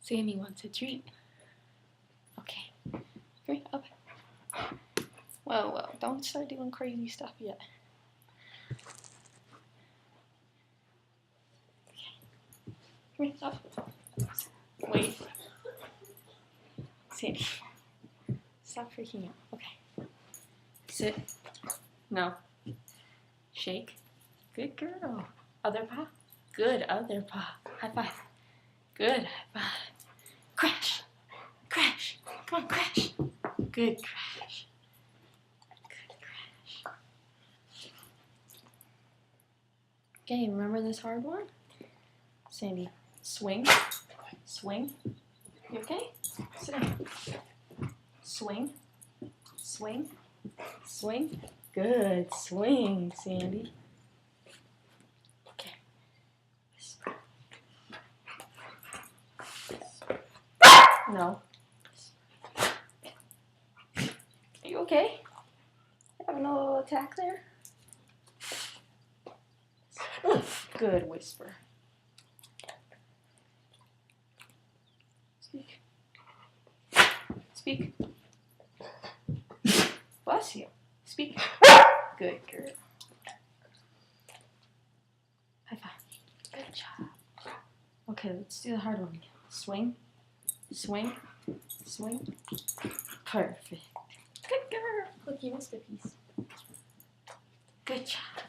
Sandy wants a treat. Okay. Hurry up. Whoa, don't start doing crazy stuff yet. Okay. Hurry up. Wait. Sandy. Stop freaking out. Okay. Sit. No. Shake. Good girl. Other paw. Good other paw. High five. Good high five. Crash. Crash. Come on, crash. Good crash. Good crash. Okay, remember this hard one? Sandy, swing. Swing. You okay? Sit down. Swing. Swing. Swing. Good. Swing, Sandy. Okay. No. Are you okay? Having a little attack there? Good whisper. Speak. Speak. Bless you. Speak. Good girl. High five. Good job. Okay, let's do the hard one again. Swing. Swing. Swing. Perfect. Good girl. Look, you missed a piece. Good job.